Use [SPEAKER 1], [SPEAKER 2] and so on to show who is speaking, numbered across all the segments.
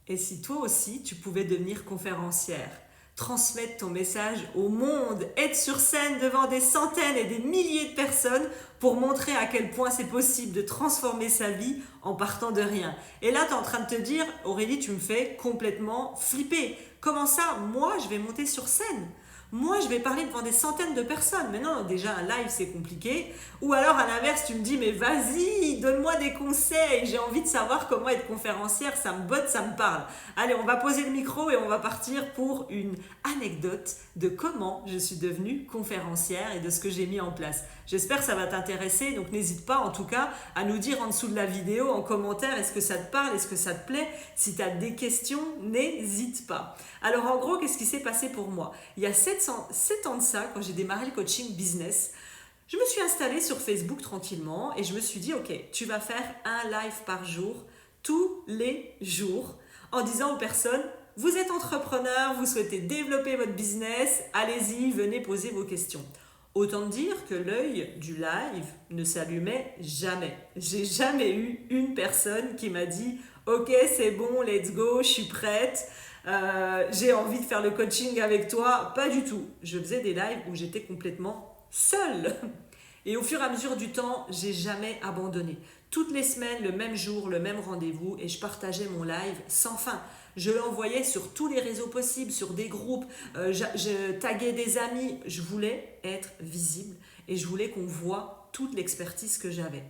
[SPEAKER 1] Et si toi aussi, tu pouvais devenir conférencière, transmettre ton message au monde, être sur scène devant des centaines et des milliers de personnes pour montrer à quel point c'est possible de transformer sa vie en partant de rien. Et là, tu es en train de te dire, Aurélie, tu me fais complètement flipper. Comment ça, moi, je vais monter sur scène? Moi, je vais parler devant des centaines de personnes. Mais non, déjà, un live, c'est compliqué. Ou alors, à l'inverse, tu me dis, mais vas-y, donne-moi des conseils. J'ai envie de savoir comment être conférencière. Ça me botte, ça me parle. Allez, on va poser le micro et on va partir pour une anecdote de comment je suis devenue conférencière et de ce que j'ai mis en place. J'espère que ça va t'intéresser. Donc, n'hésite pas, en tout cas, à nous dire en dessous de la vidéo, en commentaire, est-ce que ça te parle, est-ce que ça te plaît? Si tu as des questions, n'hésite pas. Alors, en gros, qu'est-ce qui s'est passé pour moi? Il y a 7 ans de ça, quand j'ai démarré le coaching business, je me suis installée sur Facebook tranquillement et je me suis dit, ok, tu vas faire un live par jour, tous les jours, en disant aux personnes, vous êtes entrepreneur, vous souhaitez développer votre business, allez-y, venez poser vos questions. Autant dire que l'œil du live ne s'allumait jamais. J'ai jamais eu une personne qui m'a dit, ok, c'est bon, let's go, je suis prête. J'ai envie de faire le coaching avec toi. Pas du tout. Je faisais des lives où j'étais complètement seule. Et au fur et à mesure du temps, j'ai jamais abandonné. Toutes les semaines, le même jour, le même rendez-vous, et je partageais mon live sans fin. Je l'envoyais sur tous les réseaux possibles, sur des groupes, je taguais des amis. Je voulais être visible et je voulais qu'on voit toute l'expertise que j'avais.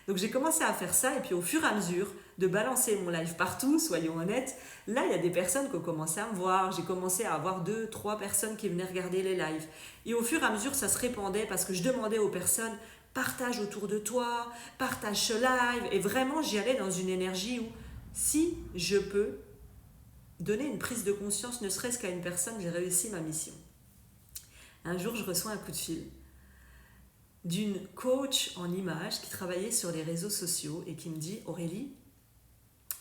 [SPEAKER 1] Donc j'ai commencé à faire ça et puis au fur et à mesure de balancer mon live partout, soyons honnêtes, là il y a des personnes qui ont commencé à me voir, j'ai commencé à avoir 2, 3 personnes qui venaient regarder les lives. Et au fur et à mesure ça se répandait parce que je demandais aux personnes, partage autour de toi, partage ce live, et vraiment j'y allais dans une énergie où si je peux donner une prise de conscience ne serait-ce qu'à une personne, j'ai réussi ma mission. Un jour je reçois un coup de fil d'une coach en images qui travaillait sur les réseaux sociaux et qui me dit, Aurélie,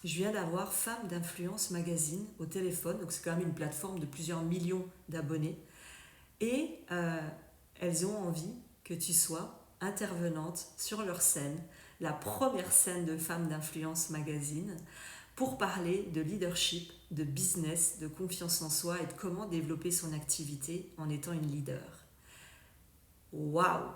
[SPEAKER 1] je viens d'avoir Femme d'Influence Magazine au téléphone, donc c'est quand même une plateforme de plusieurs millions d'abonnés, et elles ont envie que tu sois intervenante sur leur scène, la première scène de Femme d'Influence Magazine, pour parler de leadership, de business, de confiance en soi et de comment développer son activité en étant une leader. Waouh!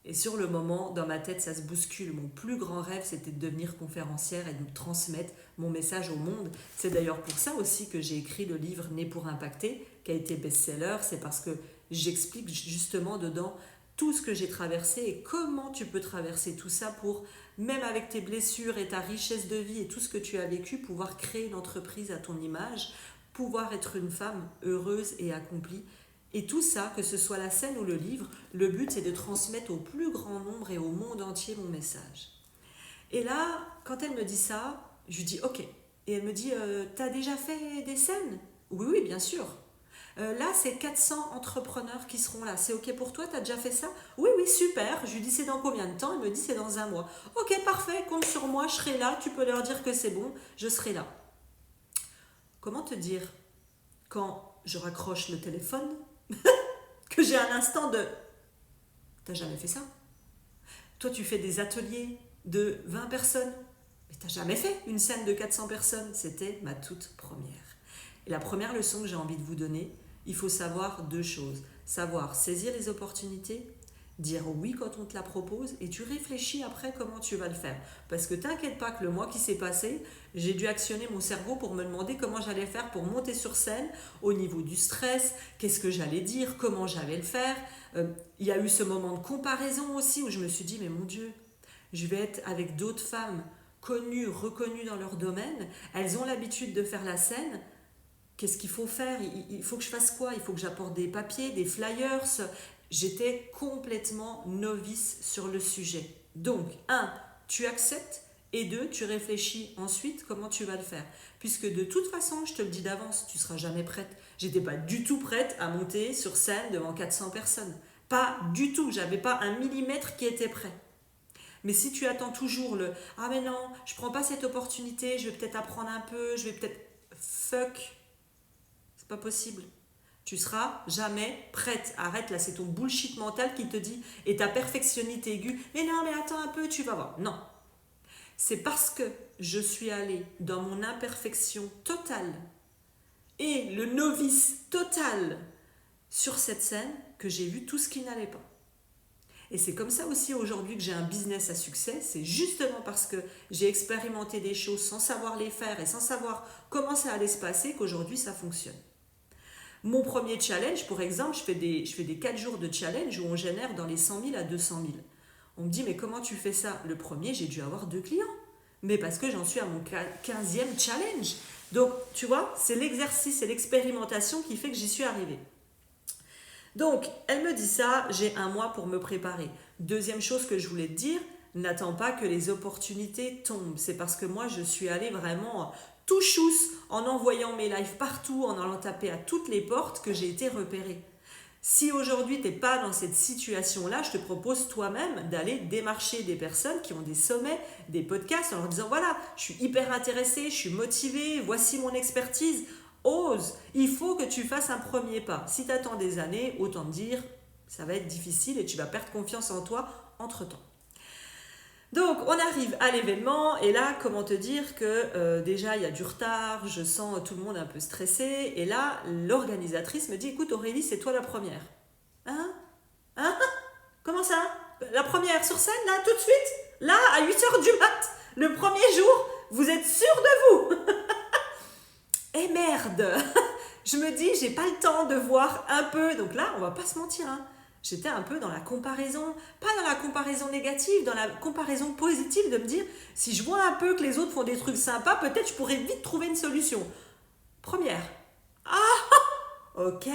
[SPEAKER 1] Et sur le moment, dans ma tête, ça se bouscule. Mon plus grand rêve, c'était de devenir conférencière et de transmettre mon message au monde. C'est d'ailleurs pour ça aussi que j'ai écrit le livre Né pour impacter, qui a été best-seller. C'est parce que j'explique justement dedans tout ce que j'ai traversé et comment tu peux traverser tout ça pour, même avec tes blessures et ta richesse de vie et tout ce que tu as vécu, pouvoir créer une entreprise à ton image, pouvoir être une femme heureuse et accomplie. Et tout ça, que ce soit la scène ou le livre, le but c'est de transmettre au plus grand nombre et au monde entier mon message. Et là, quand elle me dit ça, je lui dis ok. Et elle me dit, t'as déjà fait des scènes? Oui, oui, bien sûr. Là, c'est 400 entrepreneurs qui seront là. C'est ok pour toi? T'as déjà fait ça? Oui, oui, super. Je lui dis, c'est dans combien de temps? Elle me dit, c'est dans un mois. Ok, parfait, compte sur moi, je serai là. Tu peux leur dire que c'est bon, je serai là. Comment te dire, quand je raccroche le téléphone, que j'ai un instant de t'as jamais fait ça? Toi, tu fais des ateliers de 20 personnes, mais t'as jamais fait une scène de 400 personnes. C'était ma toute première. Et la première leçon que j'ai envie de vous donner, il faut savoir 2 choses. Savoir saisir les opportunités, dire oui quand on te la propose, et tu réfléchis après comment tu vas le faire. Parce que t'inquiète pas que le mois qui s'est passé, j'ai dû actionner mon cerveau pour me demander comment j'allais faire pour monter sur scène, au niveau du stress, qu'est-ce que j'allais dire, comment j'allais le faire. Il y a eu ce moment de comparaison aussi où je me suis dit, mais mon Dieu, je vais être avec d'autres femmes connues, reconnues dans leur domaine, elles ont l'habitude de faire la scène. Qu'est-ce qu'il faut faire? Il faut que je fasse quoi? Il faut que j'apporte des papiers, des flyers. J'étais complètement novice sur le sujet. Donc, 1, tu acceptes, et 2, tu réfléchis ensuite comment tu vas le faire. Puisque de toute façon, je te le dis d'avance, tu ne seras jamais prête. J'étais pas du tout prête à monter sur scène devant 400 personnes. Pas du tout, j'avais pas un millimètre qui était prêt. Mais si tu attends toujours le « Ah mais non, je prends pas cette opportunité, je vais peut-être apprendre un peu, je vais peut-être… » Fuck, c'est pas possible. Tu seras jamais prête. Arrête, là, c'est ton bullshit mental qui te dit, et ta perfectionniste aiguë, mais non, mais attends un peu, tu vas voir. Non. C'est parce que je suis allée dans mon imperfection totale et le novice total sur cette scène que j'ai vu tout ce qui n'allait pas. Et c'est comme ça aussi aujourd'hui que j'ai un business à succès. C'est justement parce que j'ai expérimenté des choses sans savoir les faire et sans savoir comment ça allait se passer qu'aujourd'hui ça fonctionne. Mon premier challenge, pour exemple, je fais des 4 jours de challenge où on génère dans les 100 000 à 200 000. On me dit, mais comment tu fais ça? Le premier, j'ai dû avoir 2 clients. Mais parce que j'en suis à mon 15e challenge. Donc, tu vois, c'est l'exercice et l'expérimentation qui fait que j'y suis arrivée. Donc, elle me dit ça, j'ai 1 mois pour me préparer. Deuxième chose que je voulais te dire, n'attends pas que les opportunités tombent. C'est parce que moi, je suis allée vraiment tout chousse en envoyant mes lives partout, en allant taper à toutes les portes que j'ai été repérée. Si aujourd'hui tu n'es pas dans cette situation-là, je te propose toi-même d'aller démarcher des personnes qui ont des sommets, des podcasts en leur disant voilà, je suis hyper intéressée, je suis motivée, voici mon expertise. Ose, il faut que tu fasses un premier pas. Si tu attends des années, autant te dire, ça va être difficile et tu vas perdre confiance en toi entre-temps. Donc, on arrive à l'événement et là, comment te dire que déjà, il y a du retard, je sens tout le monde un peu stressé. Et là, l'organisatrice me dit, écoute Aurélie, c'est toi la première. Hein? Comment ça? La première sur scène, là, tout de suite? Là, à 8h du mat, le premier jour, vous êtes sûr de vous? Eh merde! Je me dis, j'ai pas le temps de voir un peu. Donc là, on va pas se mentir, hein. J'étais un peu dans la comparaison, pas dans la comparaison négative, dans la comparaison positive de me dire, si je vois un peu que les autres font des trucs sympas, peut-être je pourrais vite trouver une solution. Première. Ok.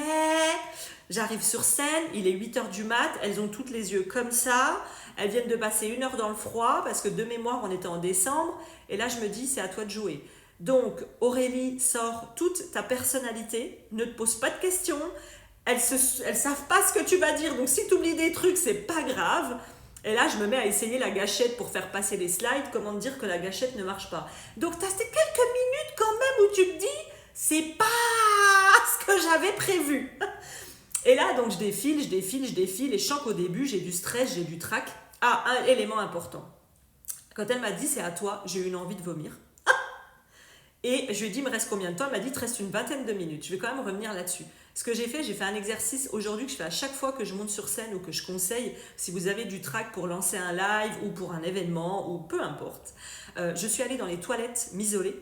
[SPEAKER 1] J'arrive sur scène, il est 8h du mat, elles ont toutes les yeux comme ça, elles viennent de passer 1 heure dans le froid, parce que de mémoire, on était en décembre, et là, je me dis, c'est à toi de jouer. Donc, Aurélie, sors toute ta personnalité, ne te pose pas de questions, elles savent pas ce que tu vas dire, donc si tu oublies des trucs, c'est pas grave. Et là, je me mets à essayer la gâchette pour faire passer les slides, comment te dire que la gâchette ne marche pas. Donc, tu as ces quelques minutes quand même où tu te dis, c'est pas ce que j'avais prévu. Et là, donc, je défile, et je sens qu'au début, j'ai du stress, j'ai du trac. Ah, un élément important. Quand elle m'a dit, c'est à toi, j'ai eu une envie de vomir. Et je lui ai dit, il me reste combien de temps? Elle m'a dit, il te reste une vingtaine de minutes. Je vais quand même revenir là-dessus. Ce que j'ai fait un exercice aujourd'hui que je fais à chaque fois que je monte sur scène ou que je conseille, si vous avez du trac pour lancer un live ou pour un événement ou peu importe. Je suis allée dans les toilettes m'isoler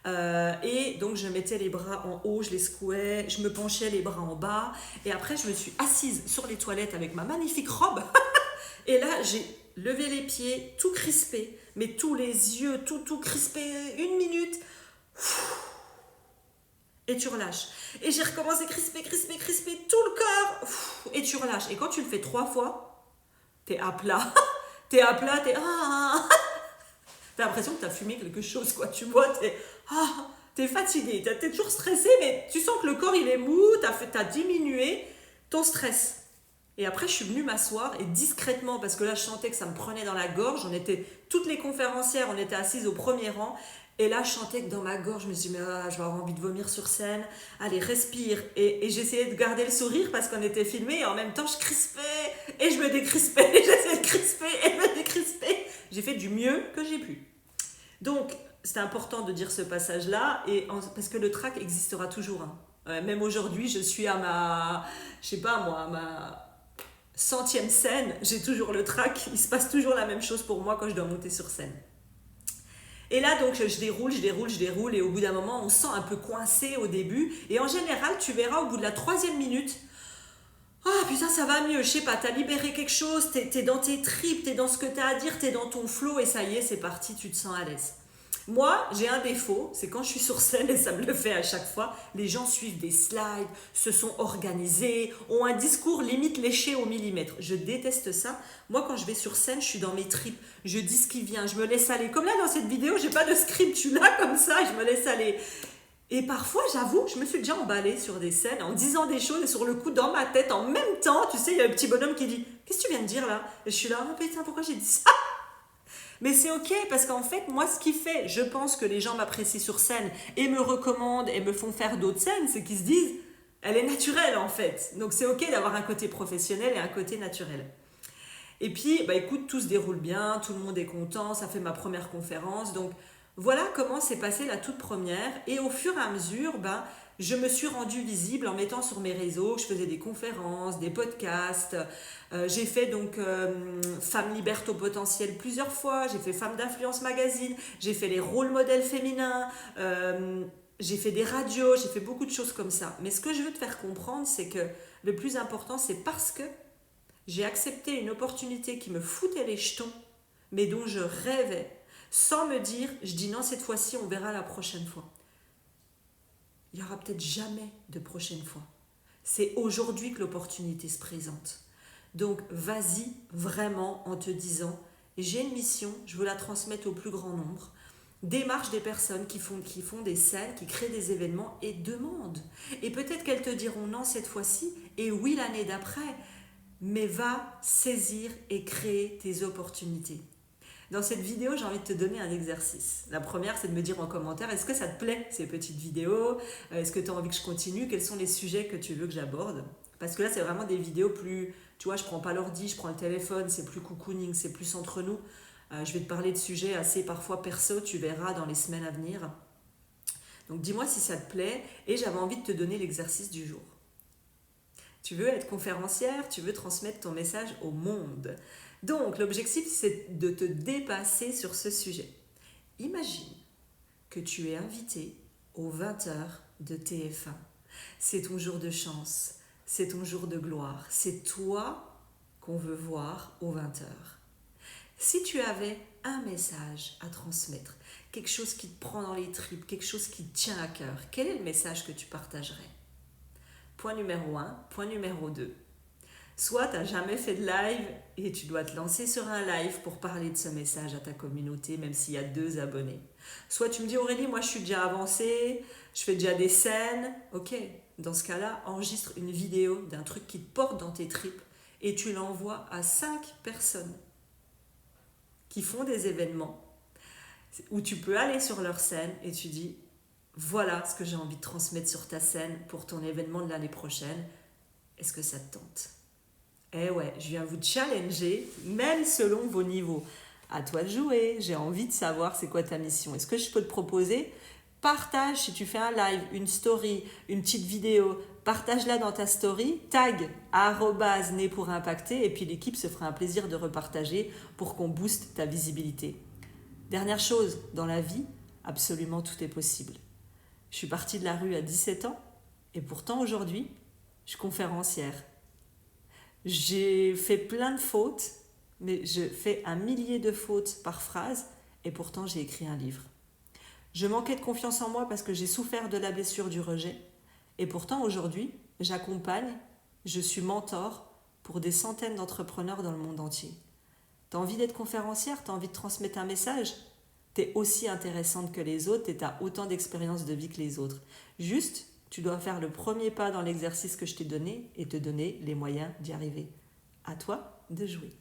[SPEAKER 1] et donc je mettais les bras en haut, je les secouais, je me penchais les bras en bas et après je me suis assise sur les toilettes avec ma magnifique robe et là j'ai levé les pieds, tout crispé, mais tous les yeux, tout crispé, 1 minute. Et tu relâches. Et j'ai recommencé crispé, tout le corps. Et tu relâches. Et quand tu le fais 3 fois, t'es à plat. T'es t'as l'impression que t'as fumé quelque chose, quoi. Tu vois, t'es fatigué. T'es toujours stressé, mais tu sens que le corps, il est mou. T'as diminué ton stress. Et après, je suis venue m'asseoir et discrètement, parce que là, je sentais que ça me prenait dans la gorge. Toutes les conférencières, on était assises au premier rang. Et là, je sentais que dans ma gorge, je me suis dit, mais je vais avoir envie de vomir sur scène. Allez, respire. Et j'essayais de garder le sourire parce qu'on était filmés. Et en même temps, je crispais et je me décrispais. J'essayais de crisper et de me décrisper. J'ai fait du mieux que j'ai pu. Donc, c'est important de dire ce passage-là. Parce que le trac existera toujours. Hein. Même aujourd'hui, je suis à ma 100e scène. J'ai toujours le trac. Il se passe toujours la même chose pour moi quand je dois monter sur scène. Et là, donc, je déroule, et au bout d'un moment, on se sent un peu coincé au début. Et en général, tu verras, au bout de la 3e minute, putain, ça va mieux, je sais pas, t'as libéré quelque chose, t'es dans tes tripes, t'es dans ce que t'as à dire, t'es dans ton flow, et ça y est, c'est parti, tu te sens à l'aise. Moi, j'ai un défaut, c'est quand je suis sur scène, et ça me le fait à chaque fois, les gens suivent des slides, se sont organisés, ont un discours limite léché au millimètre. Je déteste ça. Moi, quand je vais sur scène, je suis dans mes tripes, je dis ce qui vient, je me laisse aller. Comme là, dans cette vidéo, j'ai pas de script, je suis là comme ça, et je me laisse aller. Et parfois, j'avoue, je me suis déjà emballée sur des scènes en disant des choses, et sur le coup, dans ma tête, en même temps, tu sais, il y a un petit bonhomme qui dit « Qu'est-ce que tu viens de dire là ?» Et je suis là « Putain, pourquoi j'ai dit ça ?» Mais c'est ok parce qu'en fait, moi, ce qui fait, je pense que les gens m'apprécient sur scène et me recommandent et me font faire d'autres scènes, c'est qu'ils se disent, elle est naturelle en fait. Donc c'est ok d'avoir un côté professionnel et un côté naturel. Et puis, écoute, tout se déroule bien, tout le monde est content, ça fait ma première conférence. Donc, voilà comment s'est passée la toute première. Et au fur et à mesure, je me suis rendue visible en mettant sur mes réseaux. Je faisais des conférences, des podcasts. J'ai fait donc Femme Liberte au potentiel plusieurs fois. J'ai fait Femme d'Influence Magazine. J'ai fait les rôles modèles féminins. J'ai fait des radios. J'ai fait beaucoup de choses comme ça. Mais ce que je veux te faire comprendre, c'est que le plus important, c'est parce que j'ai accepté une opportunité qui me foutait les jetons, mais dont je rêvais, sans me dire, je dis non cette fois-ci, on verra la prochaine fois. Il n'y aura peut-être jamais de prochaine fois. C'est aujourd'hui que l'opportunité se présente. Donc vas-y vraiment en te disant, j'ai une mission, je veux la transmettre au plus grand nombre. Démarche des personnes qui font des scènes, qui créent des événements et demande. Et peut-être qu'elles te diront non cette fois-ci et oui l'année d'après. Mais va saisir et créer tes opportunités. Dans cette vidéo, j'ai envie de te donner un exercice. La première, c'est de me dire en commentaire, est-ce que ça te plaît ces petites vidéos? Est-ce que tu as envie que je continue? Quels sont les sujets que tu veux que j'aborde? Parce que là, c'est vraiment des vidéos plus... Tu vois, je prends pas l'ordi, je prends le téléphone, c'est plus cocooning, c'est plus entre nous. Je vais te parler de sujets assez parfois perso, tu verras dans les semaines à venir. Donc dis-moi si ça te plaît et j'avais envie de te donner l'exercice du jour. Tu veux être conférencière, tu veux transmettre ton message au monde. Donc, l'objectif, c'est de te dépasser sur ce sujet. Imagine que tu es invité aux 20h de TF1. C'est ton jour de chance, c'est ton jour de gloire. C'est toi qu'on veut voir aux 20h. Si tu avais un message à transmettre, quelque chose qui te prend dans les tripes, quelque chose qui te tient à cœur, quel est le message que tu partagerais ? Point numéro 1, point numéro 2. Soit tu n'as jamais fait de live et tu dois te lancer sur un live pour parler de ce message à ta communauté, même s'il y a 2 abonnés. Soit tu me dis Aurélie, moi je suis déjà avancée, je fais déjà des scènes. Ok, dans ce cas-là, enregistre une vidéo d'un truc qui te porte dans tes tripes et tu l'envoies à 5 personnes qui font des événements où tu peux aller sur leur scène et tu dis voilà ce que j'ai envie de transmettre sur ta scène pour ton événement de l'année prochaine. Est-ce que ça te tente ? Eh ouais, je viens vous challenger, même selon vos niveaux. À toi de jouer, j'ai envie de savoir c'est quoi ta mission. Est-ce que je peux te proposer ? Partage, si tu fais un live, une story, une petite vidéo, partage-la dans ta story, tag @né pour impacter et puis l'équipe se fera un plaisir de repartager pour qu'on booste ta visibilité. Dernière chose, dans la vie, absolument tout est possible. Je suis partie de la rue à 17 ans et pourtant aujourd'hui, je suis conférencière. J'ai fait plein de fautes, mais je fais 1 millier de fautes par phrase et pourtant j'ai écrit un livre. Je manquais de confiance en moi parce que j'ai souffert de la blessure du rejet et pourtant aujourd'hui, j'accompagne, je suis mentor pour des centaines d'entrepreneurs dans le monde entier. T'as envie d'être conférencière? T'as envie de transmettre un message? T'es aussi intéressante que les autres et t'as autant d'expérience de vie que les autres. Juste, tu dois faire le premier pas dans l'exercice que je t'ai donné et te donner les moyens d'y arriver. À toi de jouer.